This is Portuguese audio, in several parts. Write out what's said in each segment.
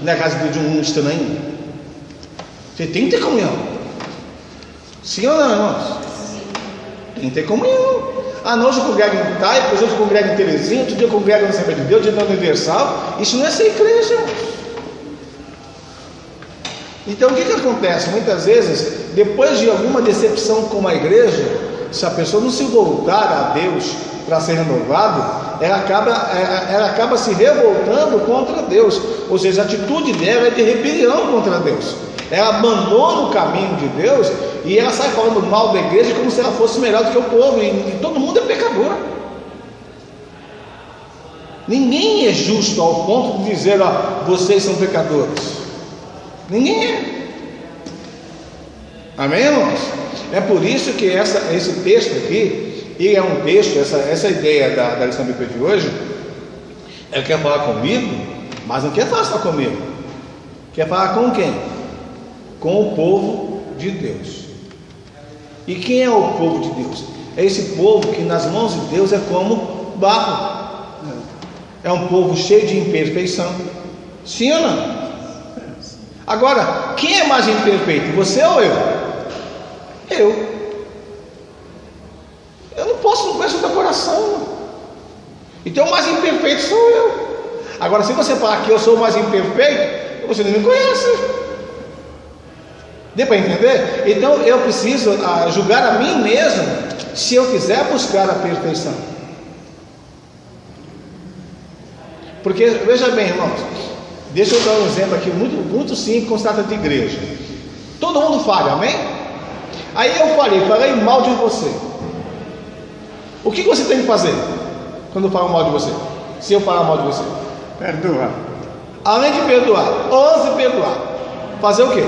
na casa de um estranho? Você tem que ter comunhão. Sim ou não, irmãos? Tem que ter comunhão. Ah, não, hoje eu congrego em Itai, depois hoje eu congrego em Terezinha, outro dia eu congrego na Assembleia de Deus, outro dia na Universal. Isso não é ser igreja, irmãos. Então o que acontece? Muitas vezes, depois de alguma decepção com a igreja, se a pessoa não se voltar a Deus para ser renovado, ela acaba se revoltando contra Deus. Ou seja, a atitude dela é de rebelião contra Deus. Ela abandona o caminho de Deus e ela sai falando mal da igreja como se ela fosse melhor do que o povo, e todo mundo é pecador. Ninguém é justo ao ponto de dizer, ó, vocês são pecadores. Ninguém é. Amém, irmãos? É por isso que esse texto aqui, ele é um texto, essa ideia da lição bíblica de hoje, ele quer falar comigo, mas não quer falar só comigo. Quer falar com quem? Com o povo de Deus. E quem é o povo de Deus? É esse povo que nas mãos de Deus é como barro. É um povo cheio de imperfeição. Sim ou não? Agora, quem é mais imperfeito? Você ou eu? Eu não posso, não conheço o teu coração. Então o mais imperfeito sou eu. Agora, se você falar que eu sou o mais imperfeito, você não me conhece. Deu para entender? Então eu preciso julgar a mim mesmo, se eu quiser buscar a perfeição. Porque, veja bem, irmãos, deixa eu dar um exemplo aqui muito simples, com se trata de igreja. Todo mundo falha, amém? Aí eu falei mal de você. O que você tem que fazer quando falam mal de você? Se eu falar mal de você? Perdoar. Além de perdoar, ouse perdoar. Fazer o quê?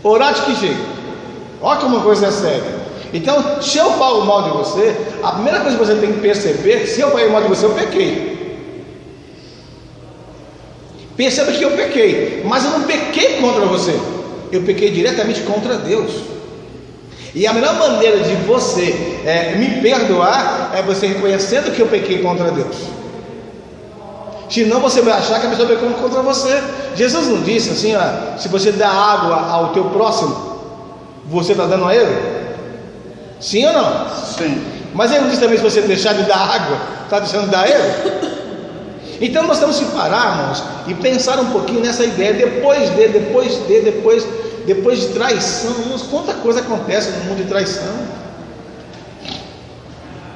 Orar de que jeito? Olha como uma coisa é séria. Então, se eu falo mal de você, a primeira coisa que você tem que perceber, se eu falei mal de você, eu pequei. Perceba que eu pequei, mas eu não pequei contra você, eu pequei diretamente contra Deus. E a melhor maneira de você me perdoar é você reconhecendo que eu pequei contra Deus. Senão você vai achar que a pessoa pecou contra você. Jesus não disse assim, ó, se você dá água ao teu próximo, você está dando a ele? Sim ou não? Sim. Mas ele não disse também, se você deixar de dar água, está deixando de dar a ele? Então nós temos que parar, irmãos, e pensar um pouquinho nessa ideia. Depois de traição, irmãos, quanta coisa acontece no mundo de traição.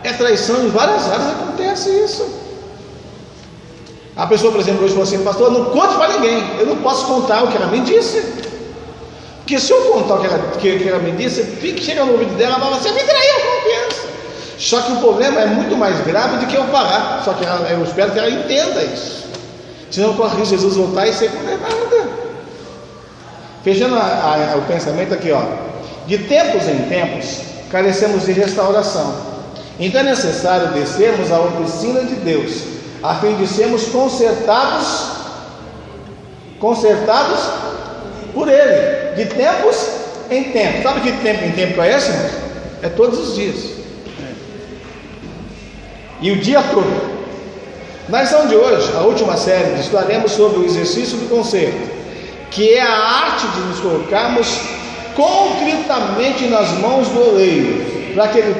É traição, em várias áreas acontece isso. A pessoa, por exemplo, hoje falou assim, pastor, não conte para ninguém, eu não posso contar o que ela me disse. Porque se eu contar o que ela me disse, chega no ouvido dela, ela fala, você me traiu a confiança. Só que o problema é muito mais grave do que eu falar. Só que eu espero que ela entenda isso. Senão corre Jesus voltar e ser condenada. Fechando o pensamento aqui, ó. De tempos em tempos, carecemos de restauração. Então é necessário descermos à oficina de Deus, a fim de sermos consertados por Ele, de tempos em tempos. Sabe que tempo em tempo é esse, irmãos? É todos os dias. E o dia todo. Na lição de hoje, a última série, estudaremos sobre o exercício do conserto, que é a arte de nos colocarmos concretamente nas mãos do oleiro, para que ele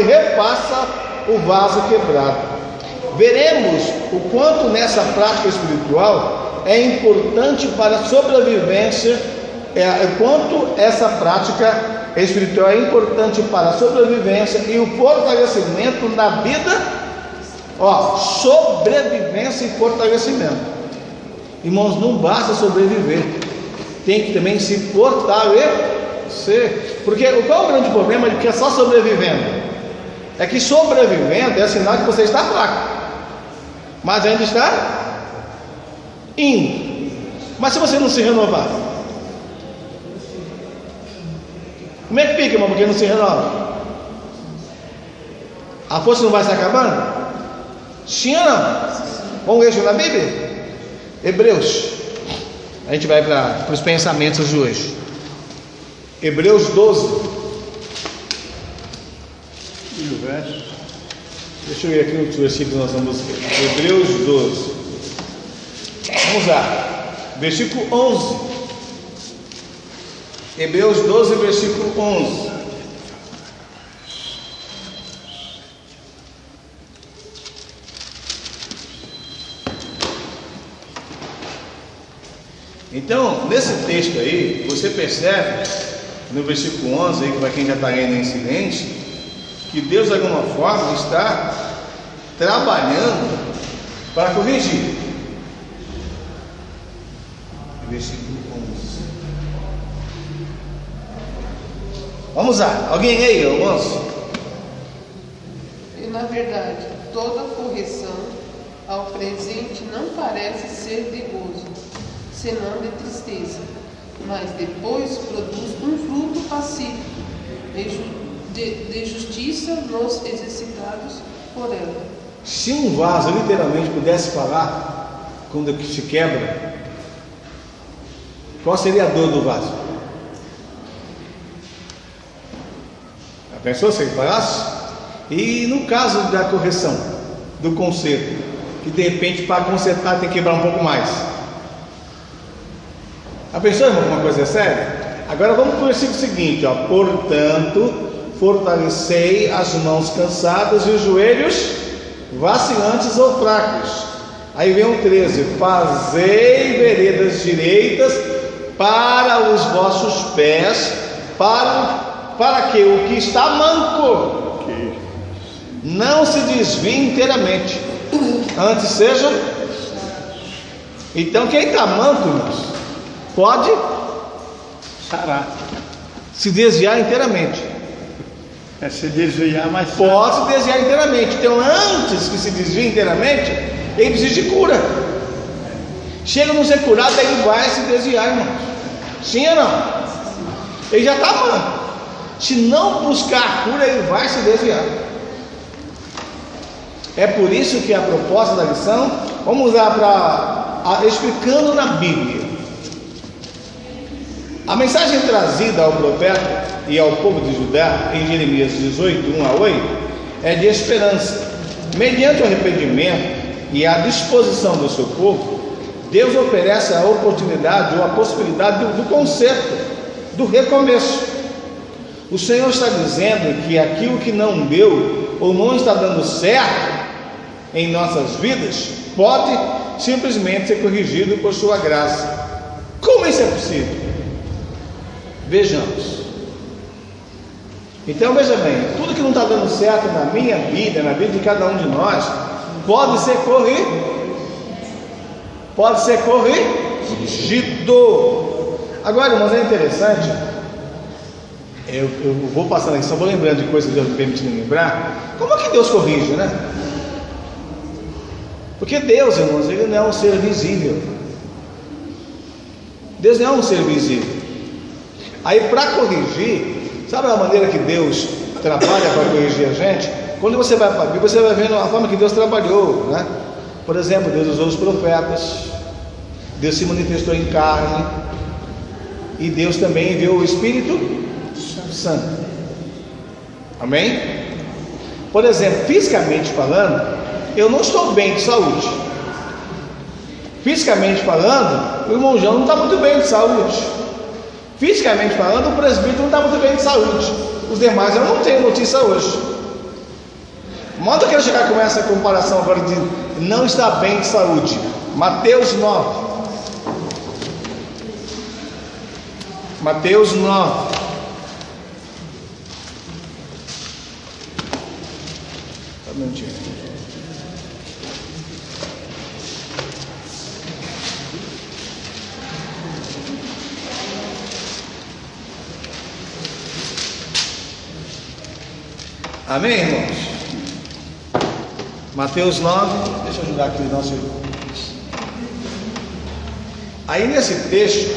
repassa o vaso quebrado. Veremos o quanto nessa prática espiritual é importante para a sobrevivência, quanto essa prática espiritual é importante para a sobrevivência e o fortalecimento na vida. Sobrevivência e fortalecimento. Irmãos, não basta sobreviver, tem que também se fortalecer. Porque qual é o grande problema de que é só sobrevivendo? É que sobrevivendo é sinal que você está fraco, mas ainda está indo. Mas se você não se renovar, como é que fica, irmão? Porque não se renova, a força não vai se acabando? Sim ou não? Vamos ler na Bíblia? Hebreus. A gente vai para os pensamentos de hoje. Hebreus 12. E o verso? Deixa eu ver aqui no versículo que nós vamos ler. Hebreus 12. Vamos lá. Versículo 11. Hebreus 12, versículo 11. Então, nesse texto aí, você percebe, no versículo 11, aí, para quem já está lendo em silêncio, que Deus, de alguma forma, está trabalhando para corrigir. Versículo 11. Vamos lá, alguém aí, 11? E na verdade, toda correção ao presente não parece ser de gozo, senão de tristeza, mas depois produz um fruto pacífico de justiça nos exercitados por ela. Se um vaso literalmente pudesse falar quando se quebra, qual seria a dor do vaso? Já pensou se ele falasse? E no caso da correção, do conserto, que de repente para consertar tem que quebrar um pouco mais. Já pensou, irmão, uma coisa séria? Agora vamos para o versículo seguinte, ó. Portanto, fortalecei as mãos cansadas e os joelhos vacilantes ou fracos. Aí vem o 13: fazei veredas direitas para os vossos pés, para que o que está manco não se desvie inteiramente, antes seja. Então quem está manco, irmãos, pode Sarar. se desviar inteiramente. É se desviar, mas Pode se desviar inteiramente. Então, antes que se desvie inteiramente, ele precisa de cura. Chega a não ser curado, aí ele vai se desviar, irmãos. Sim ou não? Ele já está manco. Se não buscar a cura, ele vai se desviar. É por isso que a proposta da lição, vamos lá para explicando na Bíblia. A mensagem trazida ao profeta e ao povo de Judá em Jeremias 18, 1 a 8 é de esperança. Mediante o arrependimento e a disposição do seu povo, Deus oferece a oportunidade ou a possibilidade do conserto, do recomeço. O Senhor está dizendo que aquilo que não deu ou não está dando certo em nossas vidas pode simplesmente ser corrigido por sua graça. Como isso é possível? Vejamos. Então veja bem, tudo que não está dando certo na minha vida, na vida de cada um de nós, pode ser corrigido. Agora, irmãos, é interessante, eu vou passando aqui, só vou lembrando de coisas que Deus me permitindo lembrar. Como é que Deus corrige, né? Porque Deus, irmãos, Ele não é um ser visível. Deus não é um ser visível. Aí, para corrigir, sabe a maneira que Deus trabalha para corrigir a gente? Quando você vai para a Bíblia, você vai vendo a forma que Deus trabalhou, né? Por exemplo, Deus usou os profetas, Deus se manifestou em carne, e Deus também enviou o Espírito Santo. Amém? Por exemplo, fisicamente falando, eu não estou bem de saúde. Fisicamente falando, o irmão João não está muito bem de saúde. Fisicamente falando, o presbítero não está muito bem de saúde. Os demais eu não tenho notícia hoje. Manda eu quero chegar com essa comparação agora de não estar bem de saúde. Mateus 9. Mateus 9. Tá mentindo. Amém, irmãos? Mateus 9, deixa eu ajudar aqui o nosso irmão. Aí nesse texto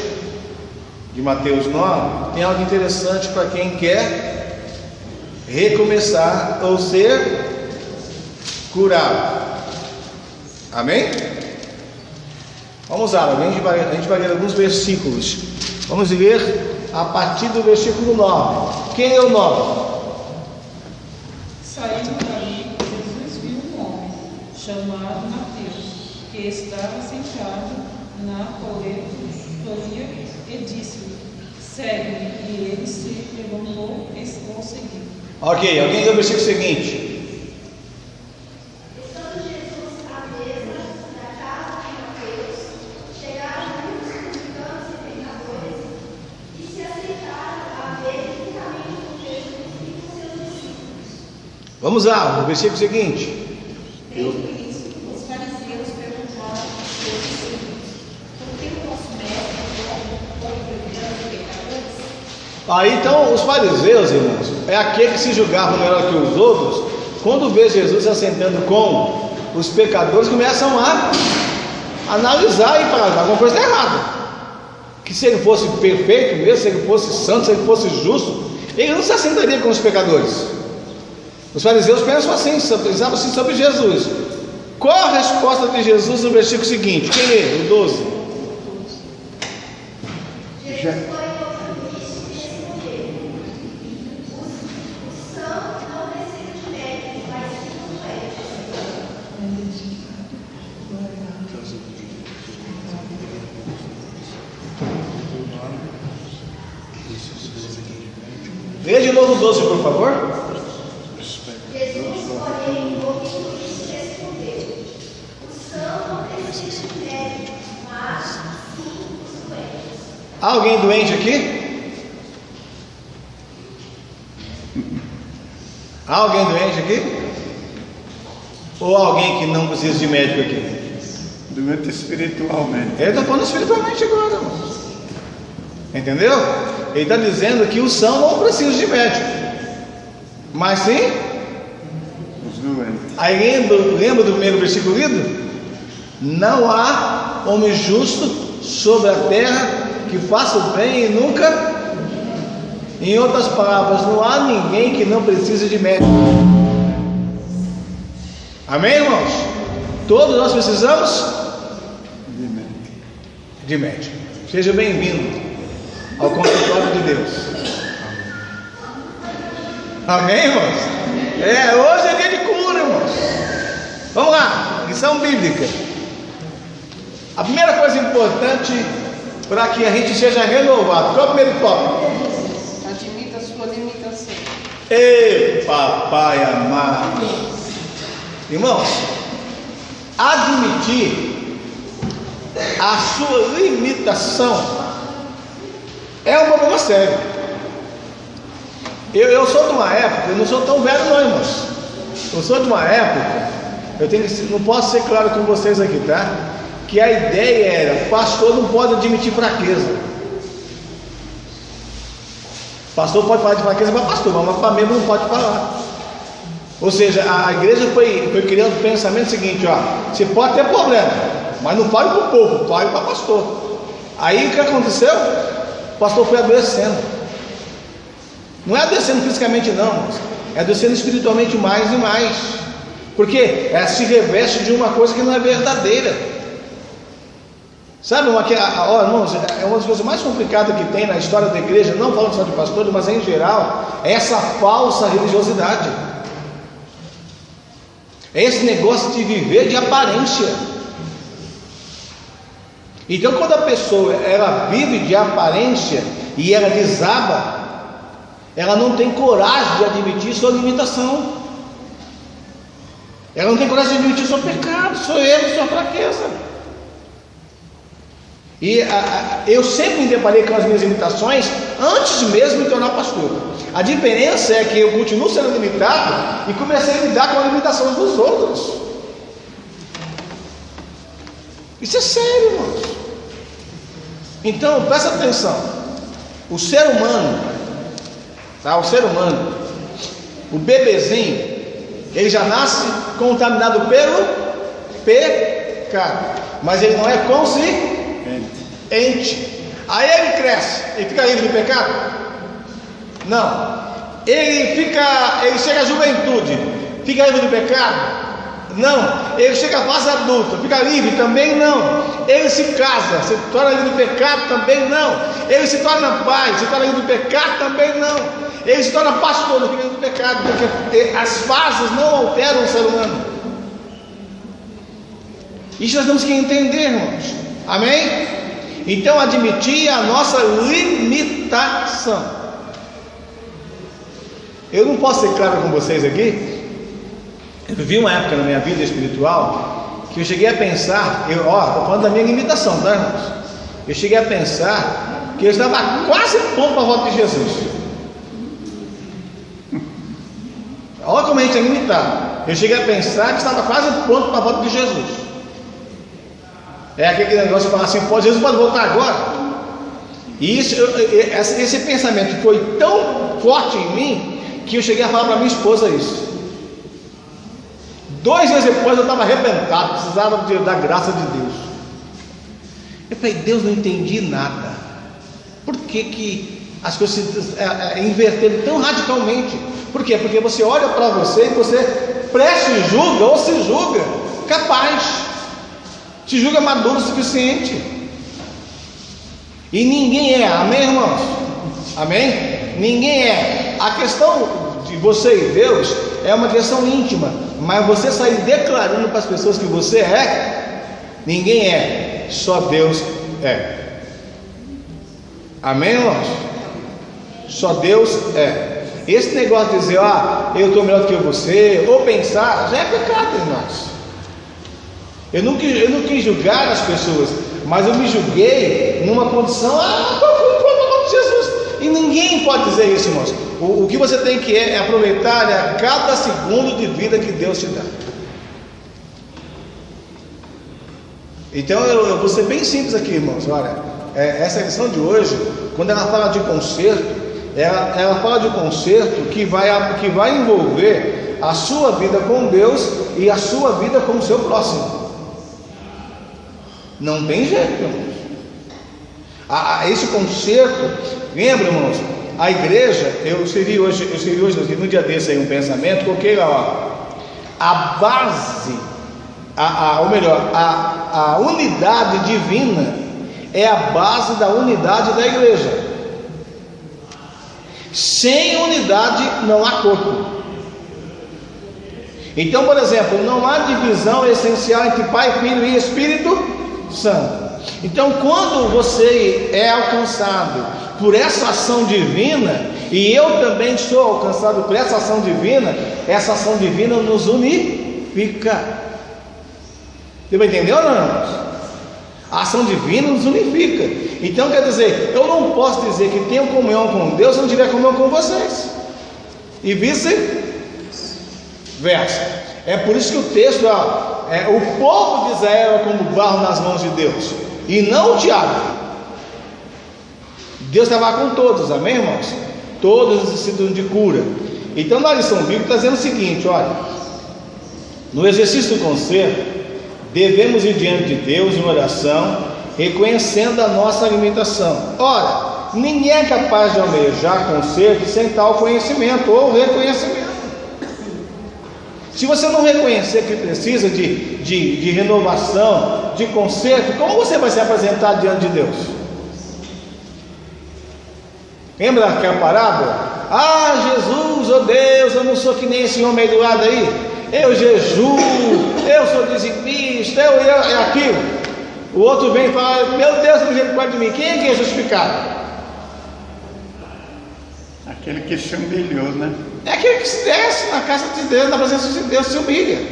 de Mateus 9, tem algo interessante para quem quer recomeçar ou ser curado. Amém? Vamos lá, a gente vai ler alguns versículos. Vamos ler a partir do versículo 9. Quem é o 9? Saindo dali, Jesus viu um homem chamado Mateus, que estava sentado na coletoria e disse-lhe: segue-me. E ele se levantou e o seguiu. Ok, alguém lê o versículo seguinte. Vamos lá, o versículo seguinte. Os fariseus perguntaram a Jesus: por que o nosso mestre foi pregando pecadores? Aí então os fariseus, irmãos, é aquele que se julgavam melhor que os outros, quando vê Jesus assentando com os pecadores, começam a analisar e falar: alguma coisa está errada. Que se ele fosse perfeito mesmo, se ele fosse santo, se ele fosse justo, ele não se assentaria com os pecadores. Os fariseus pensam assim, pensavam assim sobre Jesus. Qual a resposta de Jesus no versículo seguinte? Quem lê? O 12. Jesus foi ouvido isso e respondeu: o santo não precisa de médico, mas sim dos médicos. Lê de novo o 12, por favor. Jesus, porém, ouvindo isso, respondeu: o santo não precisa de médico, mas sim os doentes. Há alguém doente aqui? Há alguém doente aqui? Ou alguém que não precisa de médico aqui? Doente espiritualmente. Ele está falando espiritualmente agora, irmãos. Entendeu? Ele está dizendo que o são não precisa de médico, mas sim Os doentes. Aí lembra do primeiro versículo lido? Não há homem justo sobre a terra que faça o bem e nunca. Em outras palavras, não há ninguém que não precise de médico. Amém, irmãos? Todos nós precisamos de médico. Seja bem-vindo ao consultório de Deus. Amém, irmãos? Hoje é dia de cura, irmãos. Vamos lá, lição bíblica. A primeira coisa importante para que a gente seja renovado, qual é o primeiro tópico? Admita a sua limitação. Ei, papai amado. Irmãos, admitir a sua limitação é um problema sério. Eu sou de uma época, eu não sou tão velho não, irmãos. Eu sou de uma época, não posso ser claro com vocês aqui, tá? Que a ideia era, pastor não pode admitir fraqueza. Pastor pode falar de fraqueza para pastor, mas para membro não pode falar. Ou seja, a igreja foi criando o pensamento seguinte: ó, você pode ter problema, mas não fale para o povo, fale para pastor. Aí o que aconteceu? O pastor foi adoecendo. Não é adoecendo fisicamente não, é adoecendo espiritualmente mais e mais. Porque se reveste de uma coisa que não é verdadeira. Sabe, irmãos, é uma das coisas mais complicadas que tem na história da igreja, não falando só de pastores, mas em geral, é essa falsa religiosidade. É esse negócio de viver de aparência. Então, quando a pessoa ela vive de aparência e ela desaba, ela não tem coragem de admitir sua limitação. Ela não tem coragem de admitir seu pecado, seu erro, sua fraqueza. E eu sempre me deparei com as minhas limitações antes mesmo de me tornar pastor. A diferença é que eu continuo sendo limitado e comecei a lidar com a limitação dos outros. Isso é sério, irmãos. Então, presta atenção. O ser humano, tá? O ser humano, o bebezinho, ele já nasce contaminado pelo pecado, mas ele não é consciente. Aí ele cresce, ele fica livre do pecado? Não. Ele chega à juventude, fica livre do pecado? Não. Ele chega à fase adulta, fica livre? Também não. Ele se casa, se torna livre do pecado? Também não. Ele se torna pai, se torna livre do pecado? Também não. Ele se torna pastor, não fica livre do pecado, porque as fases não alteram o ser humano. Isso nós temos que entender, irmãos. Amém? Então admitir a nossa limitação. Eu não posso ser claro com vocês aqui. Eu vivi uma época na minha vida espiritual que eu cheguei a pensar, estou falando da minha limitação, tá, irmãos? Eu cheguei a pensar que eu estava quase pronto para a volta de Jesus. Olha como a gente é limitado. Eu cheguei a pensar que estava quase pronto para a volta de Jesus. É aquele negócio de falar assim: pô, Jesus pode voltar agora. E esse pensamento foi tão forte em mim que eu cheguei a falar para minha esposa isso. 2 dias depois eu estava arrebentado, precisava da graça de Deus. Eu falei: Deus, não entendi nada. Por que as coisas se inverteram tão radicalmente? Por quê? Porque você olha para você e você pré-julga ou se julga capaz, se julga maduro o suficiente. E ninguém é, amém, irmãos? Amém? Ninguém é. A questão de você e Deus é uma questão íntima, mas você sair declarando para as pessoas que você é, ninguém é, só Deus é. Amém, irmãos? Só Deus é. Esse negócio de dizer, eu estou melhor do que você, ou pensar, já é pecado em nós. Eu não quis julgar as pessoas, mas eu me julguei numa condição, estou de Jesus. E ninguém pode dizer isso, irmãos. O que você tem que aproveitar é cada segundo de vida que Deus te dá. Então eu vou ser bem simples aqui, irmãos. Olha, essa lição de hoje, quando ela fala de conserto, ela fala de conserto que vai envolver a sua vida com Deus e a sua vida com o seu próximo. Não tem jeito, irmãos. Esse conserto, lembra, irmãos? A igreja, eu escrevi hoje no dia desse aí um pensamento, coloquei lá, a base, a unidade divina é a base da unidade da igreja. Sem unidade não há corpo. Então, por exemplo, não há divisão essencial entre Pai, Filho e Espírito Santo. Então, quando você é alcançado por essa ação divina, e eu também sou alcançado por essa ação divina nos unifica. Você vai entender ou não? A ação divina nos unifica. Então quer dizer, eu não posso dizer que tenho comunhão com Deus se não tiver comunhão com vocês, e vice-versa. É por isso que o texto o povo de Israel era como barro nas mãos de Deus, e não o Tiago. Deus estava com todos, amém, irmãos? Todos necessitam de cura. Então na lição bíblica está dizendo o seguinte: olha, no exercício do conserto, devemos ir diante de Deus em oração, reconhecendo a nossa limitação. Ora, ninguém é capaz de almejar conserto sem tal conhecimento ou reconhecimento. Se você não reconhecer que precisa de renovação, de conserto, como você vai se apresentar diante de Deus? Lembra daquela parábola? Jesus, oh Deus, eu não sou que nem esse homem aí do lado aí. Eu jejuo, eu sou dizimista, eu aquilo. O outro vem e fala: meu Deus, misericórdia de mim. Quem é que é justificado? Aquele que se humilhou, né? É aquele que se desce na casa de Deus, na presença de Deus, se humilha.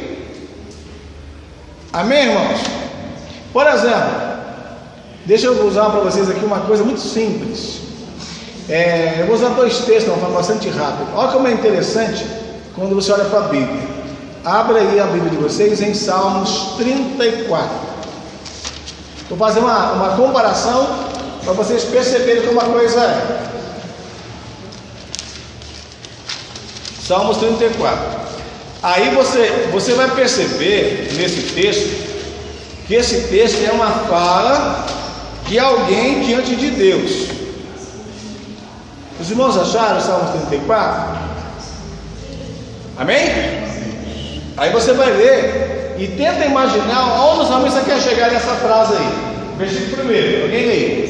Amém, irmãos? Por exemplo, deixa eu usar para vocês aqui uma coisa muito simples. Eu vou usar 2 textos de uma forma bastante rápida. Olha como é interessante quando você olha para a Bíblia. Abra aí a Bíblia de vocês em Salmos 34. Vou fazer uma comparação para vocês perceberem como a coisa é. Salmos 34. Aí você vai perceber nesse texto que esse texto é uma fala de alguém diante de Deus. Os irmãos acharam o Salmos 34? Amém? Aí você vai ler e tenta imaginar onde o salmista quer chegar nessa frase aí. Versículo 1. Alguém lê?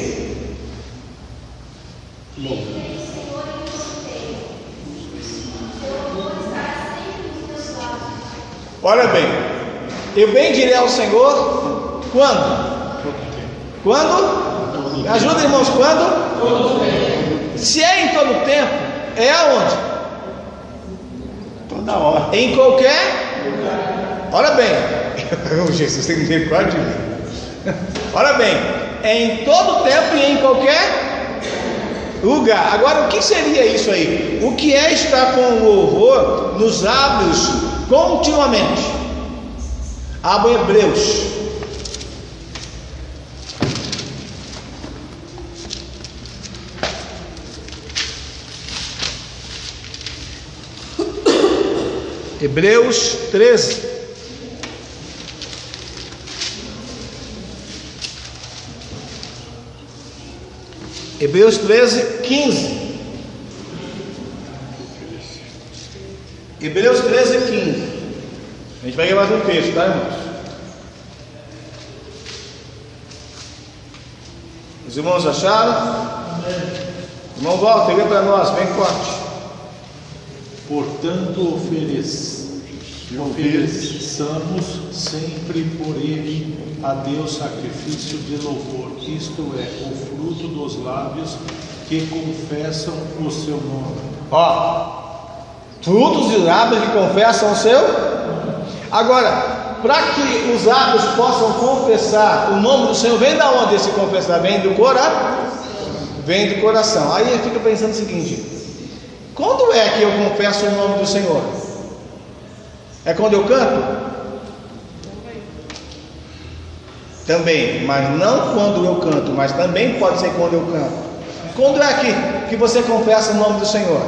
Olha bem, eu bendirei ao Senhor quando? Quando? Me ajuda, irmãos, quando? Se é em todo tempo, é aonde? Toda hora. Em qualquer lugar. Ora bem, Jesus tem misericórdia de mim. Ora bem, é em todo tempo e em qualquer lugar. Agora, o que seria isso aí? O que é estar com o louvor nos lábios continuamente? Abra Hebreus. Hebreus 13. Hebreus 13, 15. Hebreus 13, 15. A gente vai ler mais um texto, tá, irmãos? Os irmãos acharam? Irmão Walter, lê para nós, bem forte. Portanto, ofereçamos sempre por ele a Deus sacrifício de louvor, isto é, o fruto dos lábios que confessam o seu nome. Frutos de lábios que confessam o seu. Agora, para que os lábios possam confessar o nome do Senhor, vem da onde esse confessar? Vem do coração. Vem do coração. Aí fica pensando o seguinte: quando é que eu confesso o nome do Senhor? É quando eu canto? Também, mas não quando eu canto, mas também pode ser quando eu canto. Quando é que você confessa o nome do Senhor?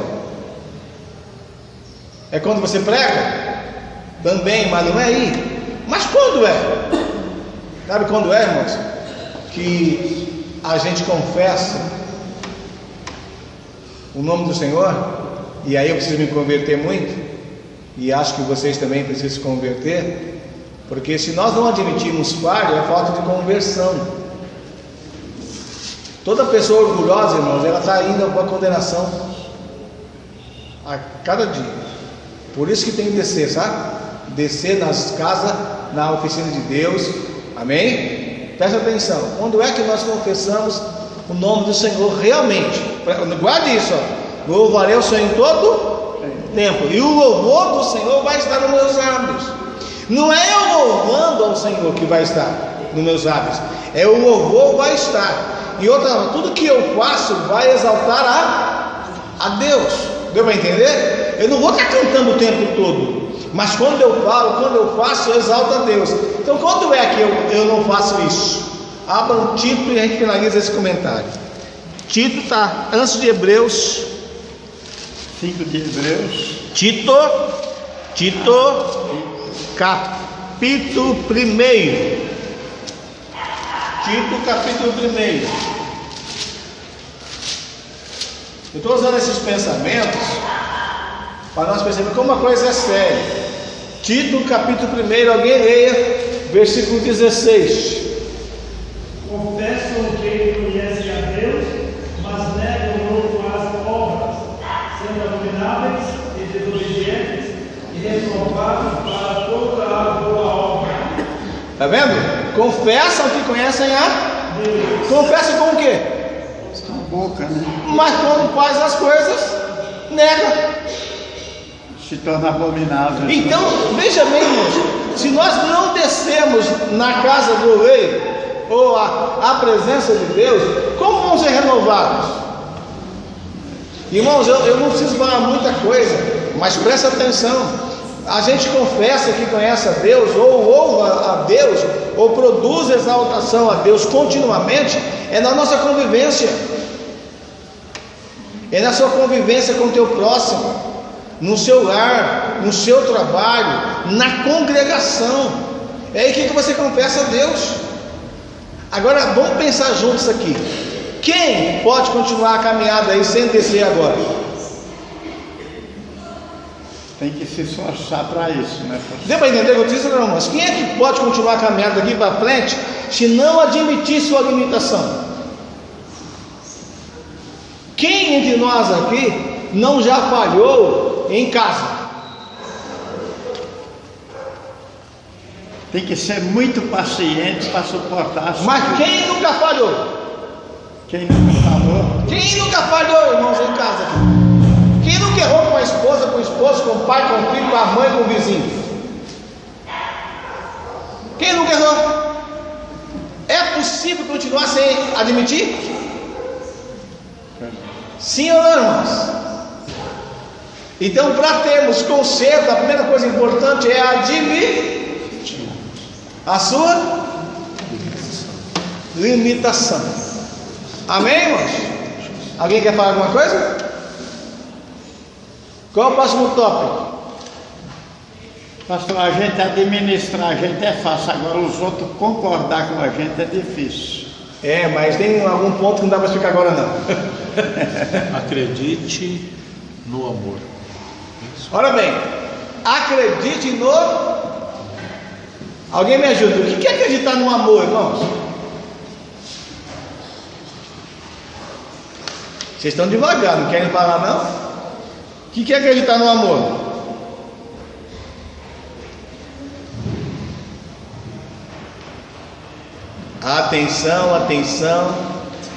É quando você prega? Também, mas não é aí. Mas quando é? Sabe quando é, irmãos? Que a gente confessa o nome do Senhor, e aí eu preciso me converter muito, e acho que vocês também precisam se converter, porque se nós não admitirmos falha, é falta de conversão. Toda pessoa orgulhosa, irmãos, ela está indo para a condenação a cada dia. Por isso que tem que descer, sabe? Descer nas casas, na oficina de Deus. Amém? Presta atenção. Quando é que nós confessamos o nome do Senhor realmente? Guarde isso, ó. Louvarei o Senhor em todo tempo, e o louvor do Senhor vai estar nos meus lábios. Não é eu louvando ao Senhor que vai estar nos meus lábios, é o louvor vai estar. E outra, tudo que eu faço vai exaltar a Deus. Deu para entender? Eu não vou estar cantando o tempo todo, mas quando eu falo, quando eu faço, eu exalto a Deus. Então, quando é que eu não faço isso? Abra um Tito e a gente finaliza esse comentário. Tito está antes de Hebreus. 5 de Hebreus. Tito, capítulo 1. Tito, capítulo 1. Eu estou usando esses pensamentos para nós percebermos como uma coisa é séria. Tito, capítulo 1, alguém leia, versículo 16. Confessam que conhecem a Deus, mas negam as obras, sendo abomináveis e desobedientes e reprovados para toda a boa obra. Está vendo? Confessam que conhecem a Deus. Confessam com o quê? Na boca, né? Mas quando faz as coisas, nega. Se torna abominável. Então, veja bem, irmãos, se nós não descemos na casa do rei, ou a presença de Deus, como vão ser renovados? Irmãos, eu não preciso falar muita coisa, mas presta atenção. A gente confessa que conhece a Deus, ou louva a Deus, ou produz exaltação a Deus continuamente, é na nossa convivência, é na sua convivência com o teu próximo, no seu lar, no seu trabalho, na congregação. É aí que você confessa a Deus. Agora vamos pensar juntos aqui. Quem pode continuar a caminhada aí sem descer agora? Tem que se esforçar para isso, né? Deu para entender o que eu disse, não? Mas quem é que pode continuar a caminhada daqui para frente se não admitir sua limitação? Quem entre nós aqui não já falhou em casa? Tem que ser muito paciente para suportar as Mas coisas. quem nunca falhou? Quem nunca falou? Quem nunca falhou, irmãos, em casa aqui? Quem nunca errou com a esposa, com o esposo, com o pai, com o filho, com a mãe, com o vizinho? Quem nunca errou? É possível continuar sem admitir? Sim ou não, irmãos? Então, para termos conserto, a primeira coisa importante é admitir a sua limitação. Amém, irmãos? Alguém quer falar alguma coisa? Qual é o próximo tópico? Pastor, a gente administrar a gente é fácil, agora os outros concordar com a gente é difícil. É, mas tem algum ponto que não dá para explicar agora não. Acredite no amor. Ora bem, acredite no... Alguém me ajuda, o que é acreditar no amor, irmãos? Vocês estão devagar, não querem falar não? O que é acreditar no amor? Atenção, atenção.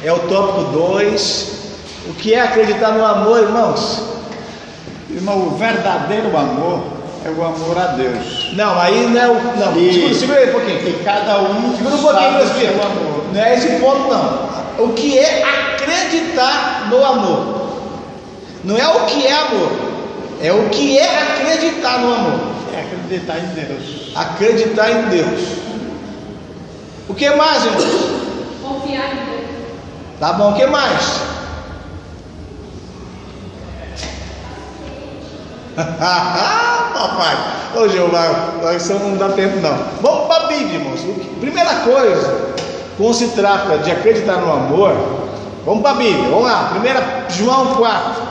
É o tópico 2. O que é acreditar no amor, irmãos? Irmão, o verdadeiro amor é o amor a Deus. Não, aí não é o... Não, segura aí um pouquinho. E cada um Segura um pouquinho, sabe o presbítero. seu amor. Não é esse ponto não. O que é acreditar no amor? Não é o que é amor. É o que é acreditar no amor. É acreditar em Deus. Acreditar em Deus. O que mais, irmãos? Confiar em Deus. Tá bom, o que mais? Papai, ô Jeová, isso não dá tempo não. Vamos para a Bíblia, irmãos. Primeira coisa, quando se trata de acreditar no amor, vamos para a Bíblia, vamos lá. 1 João 4.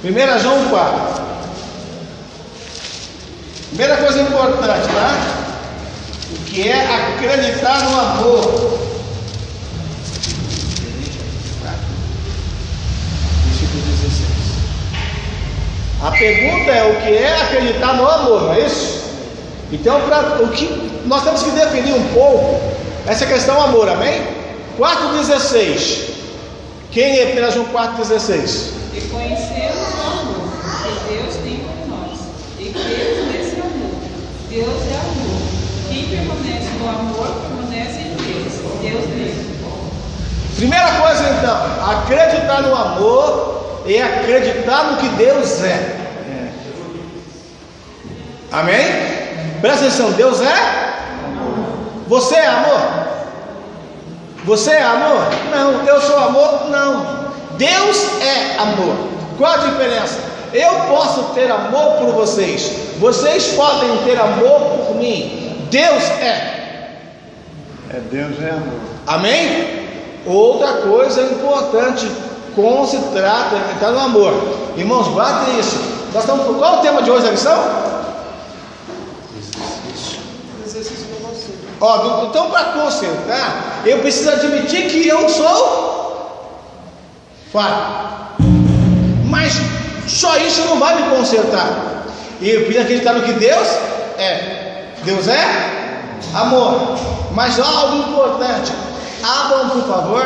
1 João 4. Primeira coisa importante, tá? O que é acreditar no amor? Versículo 16. A pergunta é o que é acreditar no amor, não é isso? Então, o que nós temos que definir um pouco essa questão amor, amém? 4,16. Quem é 1 João 4,16? E conhecemos o amor que Deus tem por nós, e cremos nesse amor. Deus é amor. Quem permanece no amor, permanece em Deus. Deus nele. Primeira coisa então, acreditar no amor é acreditar no que Deus é. Amém? Presta atenção, Deus é? Você é amor? Você é amor? Não. Eu sou amor? Não. Deus é amor. Qual a diferença? Eu posso ter amor por vocês, vocês podem ter amor por mim. Deus é. Deus é amor. Amém? Outra coisa importante quando se trata de acreditar no amor, irmãos, guardem isso. Nós estamos, qual é o tema de hoje da lição? Exercício para você. Ó, então para consertar, eu preciso admitir que eu sou falho. Mas só isso não vai me consertar. E eu preciso acreditar no que Deus é. Deus é amor. Mas há algo importante. Abram, por favor,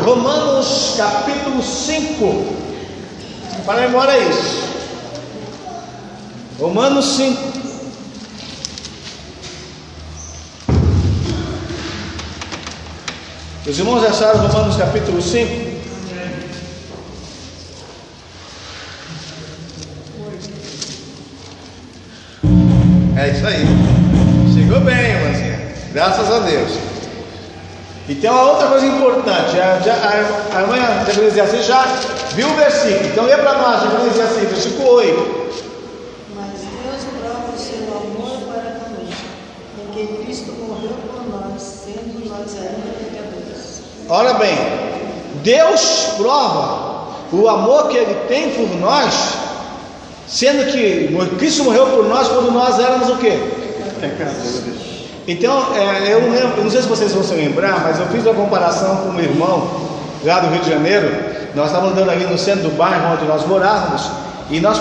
Romanos capítulo 5. Para a memória isso. Romanos 5. Os irmãos acharam Romanos capítulo 5? É isso aí. Chegou bem, irmãzinha. Graças a Deus. Então, a outra coisa importante, a irmã de Eclesiastes já viu o versículo. Então, lê para nós, Eclesiastes, versículo 8. Mas Deus prova o seu amor para conosco, em que Cristo morreu por nós, sendo nós ainda pecadores. Ora bem, Deus prova o amor que Ele tem por nós, sendo que Cristo morreu por nós quando nós éramos o quê? Pecadores. Então, eu não sei se vocês vão se lembrar, mas eu fiz uma comparação com um irmão lá do Rio de Janeiro. Nós estávamos andando ali no centro do bairro onde nós morávamos, e nós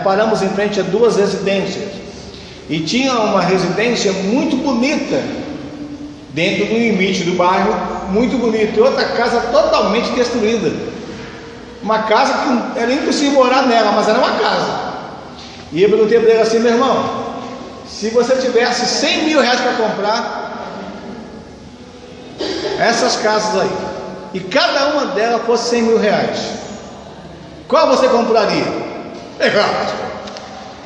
paramos em frente a 2 residências, e tinha uma residência muito bonita, dentro do limite do bairro, muito bonita, e outra casa totalmente destruída, uma casa que era impossível morar nela, mas era uma casa. E eu perguntei para ele assim: meu irmão, se você tivesse 100 mil reais para comprar essas casas aí, e cada uma delas fosse 100 mil reais, qual você compraria?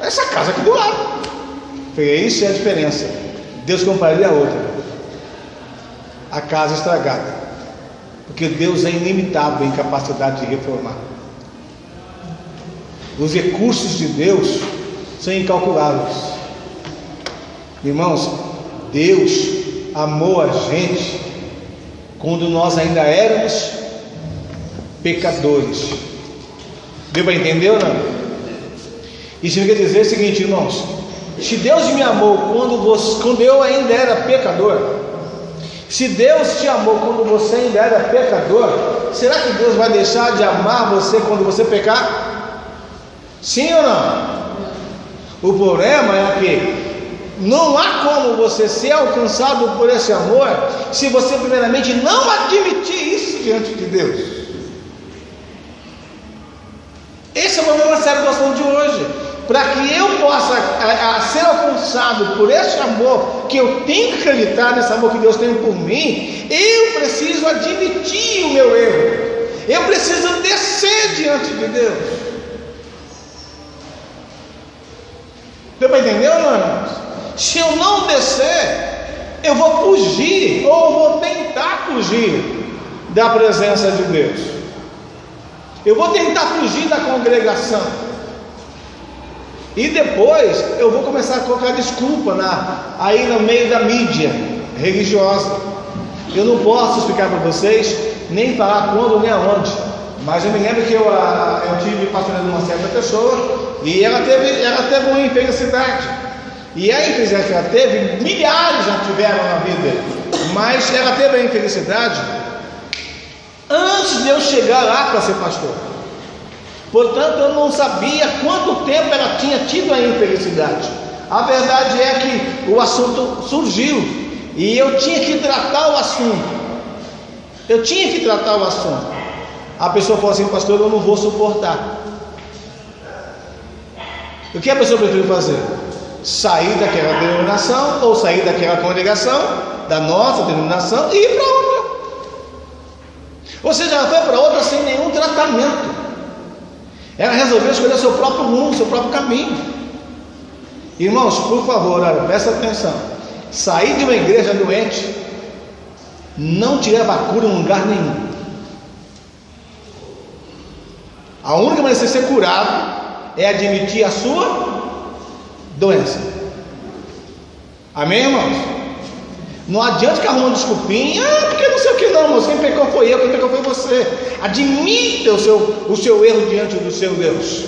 Essa casa aqui do lado. Falei, isso é a diferença. Deus compraria a outra, a casa estragada, porque Deus é ilimitado em capacidade de reformar. Os recursos de Deus são incalculáveis. Irmãos, Deus amou a gente quando nós ainda éramos pecadores. Deu para entender ou não? Isso quer dizer o seguinte, irmãos: se Deus me amou quando eu ainda era pecador, se Deus te amou quando você ainda era pecador, será que Deus vai deixar de amar você quando você pecar? Sim ou não? O problema é que não há como você ser alcançado por esse amor se você primeiramente não admitir isso diante de Deus. Esse é o problema sério do assunto de hoje. Para que eu possa ser alcançado por esse amor, que eu tenho que acreditar nesse amor que Deus tem por mim, eu preciso admitir o meu erro, eu preciso descer diante de Deus. Deu para entender, irmãos? Se eu não descer, eu vou fugir, ou vou tentar fugir da presença de Deus, eu vou tentar fugir da congregação, e depois eu vou começar a colocar desculpa aí no meio da mídia religiosa. Eu não posso explicar para vocês, nem falar quando nem aonde, mas eu me lembro que eu tive pastoreando uma certa pessoa, e ela teve uma infelicidade, e a infelicidade que ela teve, milhares já tiveram na vida, mas ela teve a infelicidade antes de eu chegar lá para ser pastor. Portanto, eu não sabia quanto tempo ela tinha tido a infelicidade. A verdade é que o assunto surgiu e eu tinha que tratar o assunto. A pessoa falou assim: pastor, eu não vou suportar. O que a pessoa prefere fazer? Sair daquela denominação, ou sair daquela congregação, da nossa denominação, e ir para outra. Ou seja, ela foi para outra sem nenhum tratamento. Ela resolveu escolher seu próprio rumo, seu próprio caminho. Irmãos, por favor, olha, presta atenção. Sair de uma igreja doente não te leva a cura em lugar nenhum. A única maneira de você ser curado é admitir a sua doença. Amém, irmãos? Não adianta ficar arrumando desculpinha, porque não sei o que não, irmãos. Quem pecou foi eu, quem pecou foi você. Admita o seu erro diante do seu Deus,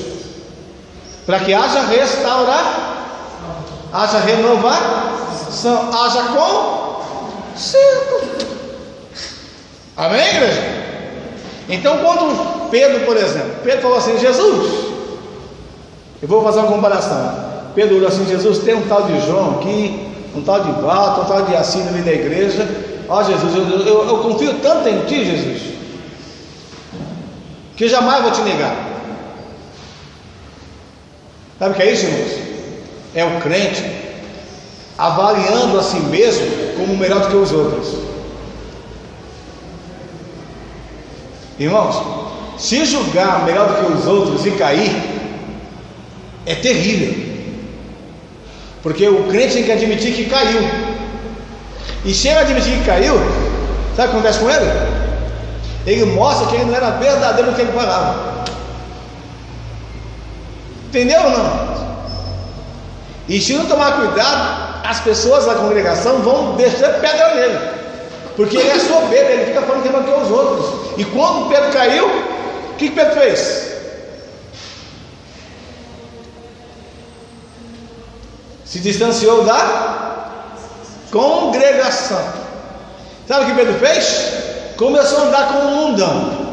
para que haja restaurar, haja renovação, haja conserto. Amém, igreja? Então, quando Pedro, por exemplo, Pedro falou assim: Jesus, eu vou fazer uma comparação. Pedro falou assim: Jesus, tem um tal de João aqui, um tal de Walter, um tal de Assino ali da igreja. Ó Jesus, eu confio tanto em ti, Jesus, que jamais vou te negar. Sabe o que é isso, irmãos? É o crente avaliando a si mesmo como melhor do que os outros. Irmãos, se julgar melhor do que os outros e cair, é terrível. Porque o crente tem que admitir que caiu. E se ele admitir que caiu, sabe o que acontece com ele? Ele mostra que ele não era verdadeiro no que ele falava. Entendeu ou não? E se não tomar cuidado, as pessoas da congregação vão descer pedra nele, porque ele é soberbo, ele fica falando que é melhor que os outros. E quando Pedro caiu, o que Pedro fez? Se distanciou da congregação. Sabe o que Pedro fez? Começou a andar com o mundão.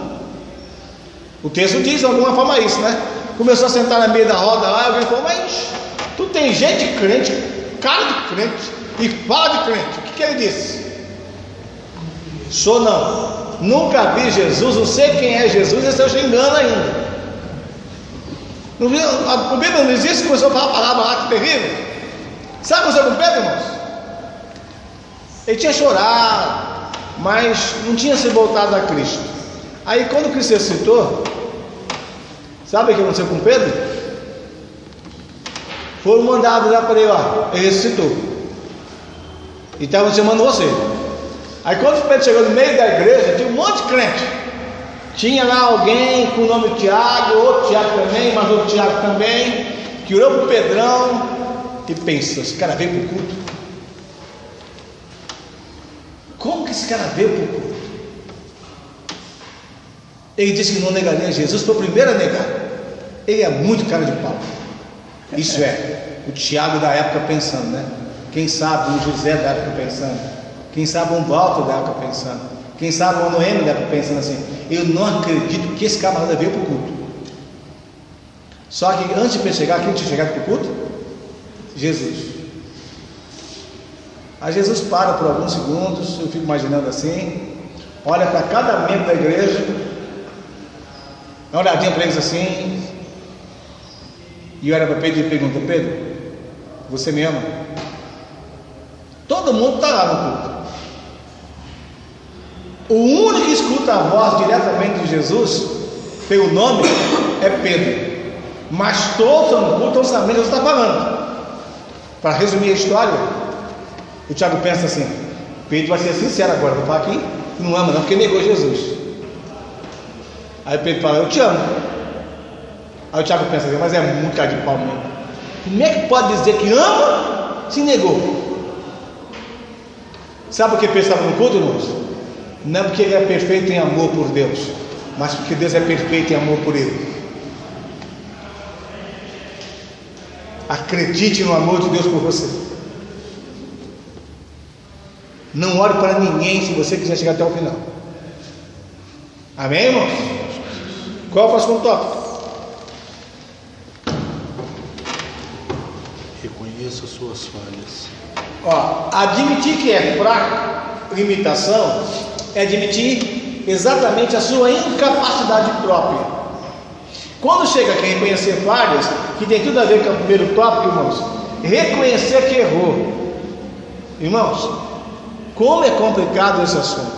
O texto diz de alguma forma isso, né? Começou a sentar na meio da roda lá, alguém falou, mas tu tem gente crente, cara de crente, e fala de crente. O que ele disse? Sou não, nunca vi Jesus, não sei quem é Jesus, esse eu te engano ainda. O Bíblia não diz isso, começou a falar a palavra lá, que terrível. Sabe o que aconteceu com Pedro, irmãos? Ele tinha chorado, mas não tinha se voltado a Cristo. Aí quando Cristo ressuscitou, sabe o que aconteceu com Pedro? Foram mandados lá para ele, ó, ele ressuscitou. E estavam chamando você. Aí quando Pedro chegou no meio da igreja, tinha um monte de crente. Tinha lá alguém com o nome Tiago, outro Tiago também, mas outro Tiago também, que olhou para o Pedrão e pensou, esse cara veio para o culto? Como que esse cara veio para o culto? Ele disse que não negaria Jesus, foi o primeiro a negar. Ele é muito cara de pau. Isso é, o Tiago da época pensando, né? Quem sabe o José da época pensando, quem sabe um Walter da época pensando, quem sabe o Noemi da época pensando assim, eu não acredito que esse camarada veio para o culto. Só que antes de chegar, quem tinha chegado para o culto? Jesus. Aí Jesus para por alguns segundos, eu fico imaginando assim, olha para cada membro da igreja, dá uma olhadinha para eles assim, e olha para Pedro e pergunta, Pedro, você me ama? Todo mundo está lá no culto. O único que escuta a voz diretamente de Jesus, pelo nome, é Pedro. Mas todos no culto estão sabendo o que Jesus está falando. Para resumir a história, o Tiago pensa assim, Pedro vai ser sincero agora, vou falar aqui, não ama não, porque negou Jesus. Aí Pedro fala, eu te amo. Aí o Tiago pensa assim, mas é muito cara de pau mesmo. Como é que pode dizer que ama se negou? Sabe por que Pedro estava no culto, irmãos? Não é porque ele é perfeito em amor por Deus, mas porque Deus é perfeito em amor por ele. Acredite no amor de Deus por você. Não ore para ninguém se você quiser chegar até o final. Amém, irmãos? Qual é o próximo tópico? Reconheça suas falhas. Ó, admitir que é fraco, limitação, é admitir exatamente a sua incapacidade própria. Quando chega aqui a reconhecer falhas, que tem tudo a ver com o primeiro tópico, irmãos, reconhecer que errou. Irmãos, como é complicado esse assunto.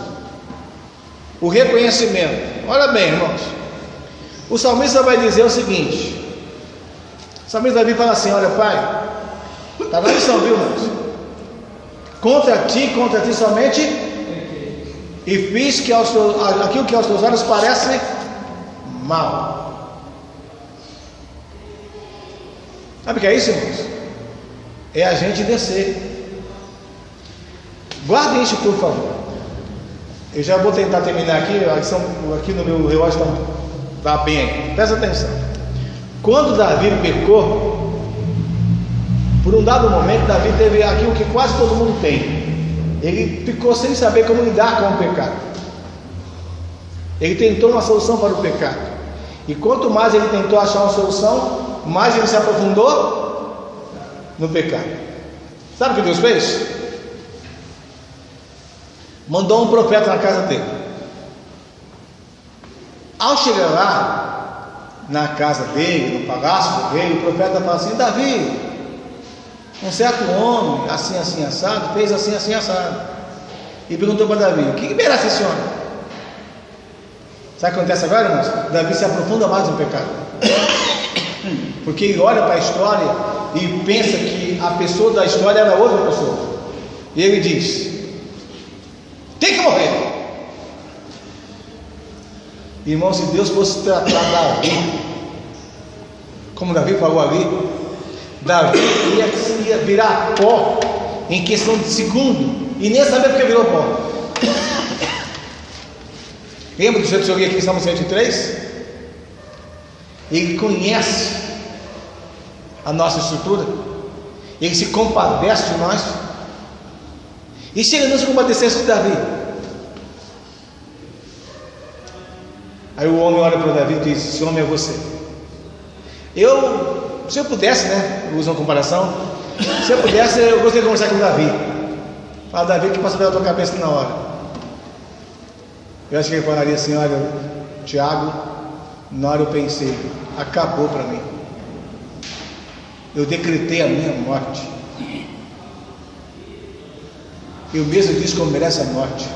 O reconhecimento. Olha bem, irmãos, o salmista vai dizer o seguinte, o salmista Davi fala assim, olha pai, está na lição, viu, irmãos? Contra ti somente, e fiz que aquilo que aos teus olhos parece mal. Sabe o que é isso, irmãos? É a gente descer. Guardem isso, por favor. Eu já vou tentar terminar aqui. A lição aqui no meu relógio está bem aqui. Presta atenção. Quando Davi pecou, por um dado momento, Davi teve aquilo que quase todo mundo tem. Ele ficou sem saber como lidar com o pecado. Ele tentou uma solução para o pecado. E quanto mais ele tentou achar uma solução, mais ele se aprofundou no pecado. Sabe o que Deus fez? Mandou um profeta na casa dele. Ao chegar lá, na casa dele, no palácio dele, o profeta fala assim, Davi, um certo homem, assim, assim, assado, fez assim, assim, assado. E perguntou para Davi, o que merece esse homem? Sabe o que acontece agora, irmãos? Davi se aprofunda mais no pecado. Porque ele olha para a história e pensa que a pessoa da história era outra pessoa. E ele diz, tem que morrer. Irmão, se Deus fosse tratar Davi, como Davi falou ali, Davi ia virar pó em questão de segundo e nem saber porque virou pó. Lembra do que eu li aqui em Salmo 103? Ele conhece a nossa estrutura, ele se compadece de nós, e se ele não se compadecesse de Davi, Aí o homem olha para Davi e diz: esse homem é você. Se eu pudesse, né? Usa uma comparação. Se eu pudesse, eu gostaria de conversar com o Davi. Fala, Davi, que passa pela tua cabeça na hora. Eu acho que ele falaria assim: olha, Tiago, na hora eu pensei, acabou para mim. Eu decretei a minha morte. Eu mesmo disse como merece a morte.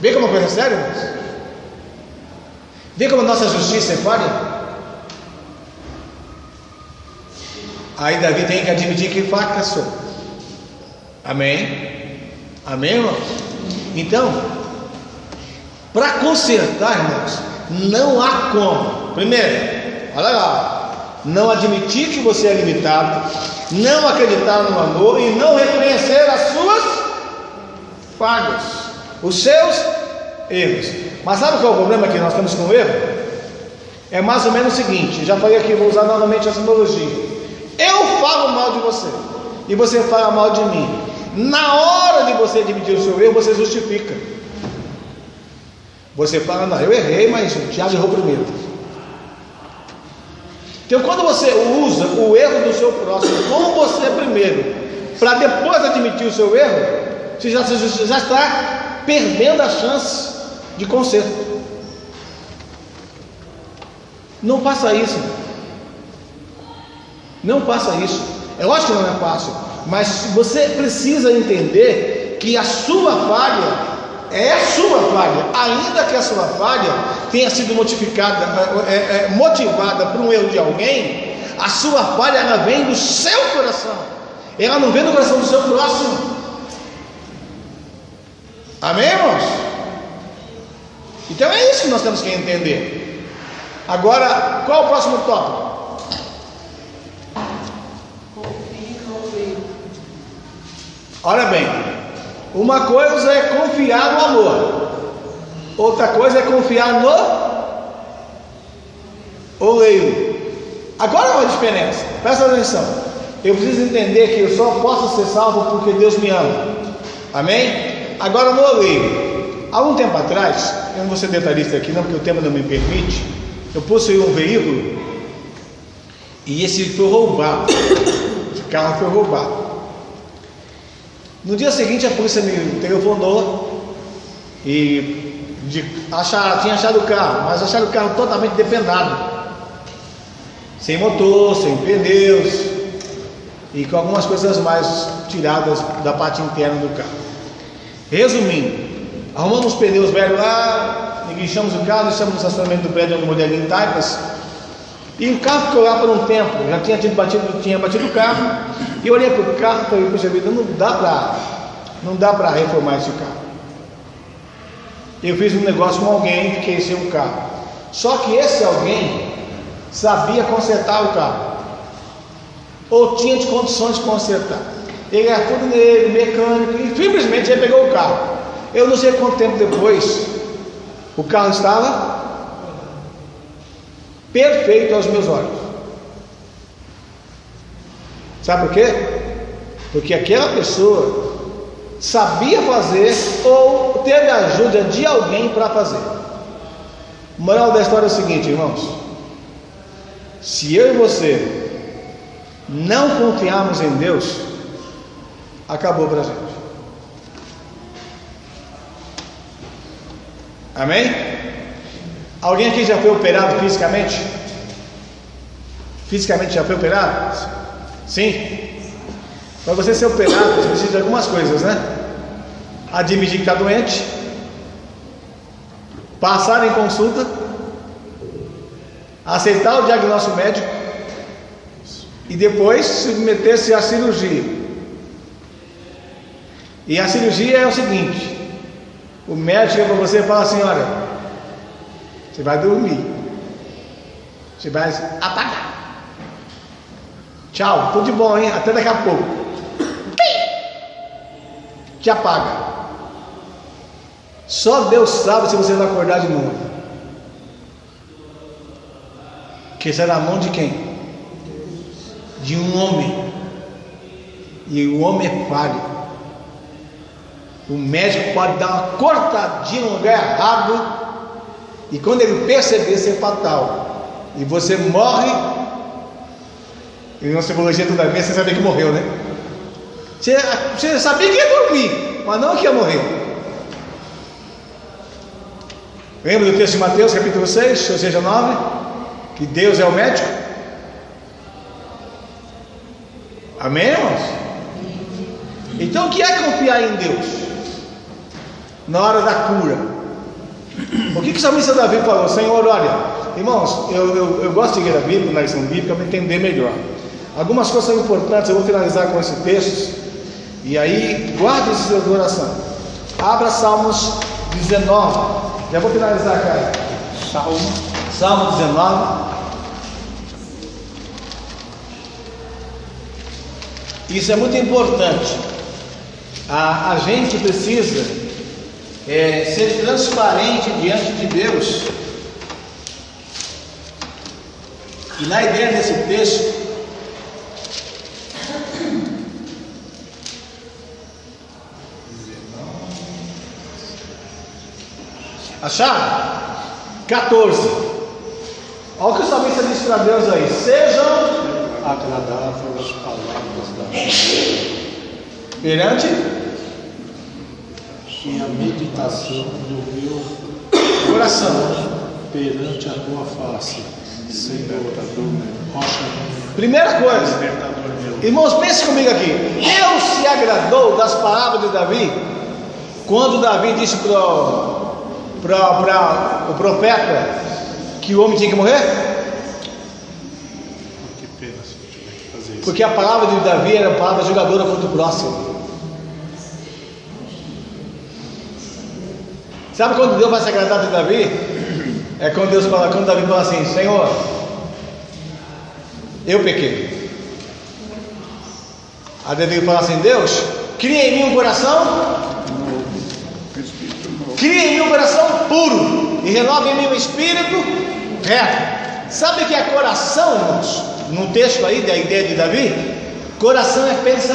Vê como a coisa é séria, irmãos? Vê como a nossa justiça é falha? Aí Davi tem que admitir que fracassou. Amém? Amém, irmãos? Então, para consertar, irmãos, não há como. Primeiro, olha lá, não admitir que você é limitado, não acreditar no amor e não reconhecer as suas falhas, os seus erros. Mas sabe qual é o problema que nós temos com o erro? É mais ou menos o seguinte, já falei aqui, vou usar novamente a simbologia. Eu falo mal de você e você fala mal de mim. Na hora de você admitir o seu erro, você justifica. Você fala: não, eu errei, mas o Tiago errou primeiro. Então, quando você usa o erro do seu próximo como você primeiro, para depois admitir o seu erro, você já está perdendo a chance de conserto. Não faça isso. Não faça isso. É lógico que não é fácil, mas você precisa entender que a sua falha é a sua falha, ainda que a sua falha tenha sido motivada por um erro de alguém. A sua falha, ela vem do seu coração, ela não vem do coração do seu próximo. Amém, irmãos? Então é isso que nós temos que entender. Agora, qual é o próximo tópico? Olha bem, uma coisa é confiar no amor, outra coisa é confiar no oleiro. Agora é uma diferença, presta atenção. Eu preciso entender que eu só posso ser salvo porque Deus me ama. Amém? Agora no oleiro, há um tempo atrás, eu não vou ser detalhista aqui não, porque o tempo não me permite. Eu possuí um veículo e esse foi roubado. Esse carro foi roubado. No dia seguinte a polícia me telefonou e tinha achado o carro, mas acharam o carro totalmente depenado, sem motor, sem pneus e com algumas coisas mais tiradas da parte interna do carro. Resumindo, arrumamos os pneus velhos lá, enguichamos o carro, deixamos no estacionamento do prédio um modelinho Taipas. E o carro ficou lá por um tempo, já tinha batido o carro, e eu olhei para o carro e falei: puxa vida, não dá para reformar esse carro. Eu fiz um negócio com alguém, fiquei sem um carro. Só que esse alguém sabia consertar o carro, ou tinha de condições de consertar. Ele era funileiro, mecânico, e simplesmente ele pegou o carro. Eu não sei quanto tempo depois, o carro estava perfeito aos meus olhos. Sabe por quê? Porque aquela pessoa sabia fazer ou teve a ajuda de alguém para fazer. Moral da história é o seguinte, irmãos: se eu e você não confiarmos em Deus, acabou para a gente. Amém? Alguém aqui já foi operado fisicamente? Fisicamente já foi operado? Sim? Para você ser operado, você precisa de algumas coisas, né? Admitir que está doente, passar em consulta, aceitar o diagnóstico médico e depois submeter-se à cirurgia. E a cirurgia é o seguinte: o médico chega para você e fala assim: olha, você vai dormir, você vai apagar, tchau, tudo de bom, hein? Até daqui a pouco. Te apaga. Só Deus sabe se você vai acordar de novo. Que será na mão de quem? De um homem. E o homem é falho. O médico pode dar uma cortadinha no lugar errado E quando ele perceber, isso é fatal. E você morre. E na simbologia do Davi, você sabia que morreu, né? Você sabia que ia dormir, mas não que ia morrer. Lembra do texto de Mateus, capítulo 6, ou seja, 9? Que Deus é o médico? Amém, irmãos? Então, o que é confiar em Deus? Na hora da cura. O que o salmista Davi falou? Senhor, olha, irmãos, eu gosto de ler a Bíblia, na lição bíblica, para entender melhor. Algumas coisas são importantes, eu vou finalizar com esse texto. E aí, guarde esse seu coração. Abra Salmos 19. Já vou finalizar, cara. Salmo 19. Isso é muito importante. A gente precisa ser transparente diante de Deus. E na ideia desse texto, acharam? 14. Olha o que o salmista diz para Deus aí: sejam agradável as palavras da vida perante e a meditação do meu coração perante a tua face, Senhor, rocha minha. Primeira coisa, irmãos, pense comigo aqui. Deus se agradou das palavras de Davi quando Davi disse para o profeta que o homem tinha que morrer? Que pena se eu tiver que fazer isso. Porque a palavra de Davi era a palavra jogadora contra o próximo. Sabe quando Deus vai se agradar de Davi? É quando Davi fala assim: Senhor, eu pequei. Aí Davi fala assim: Deus, cria em mim um coração, cria em mim um coração puro e renova em mim um espírito reto. Sabe o que é coração, irmãos? No texto aí da ideia de Davi, coração é pensamento.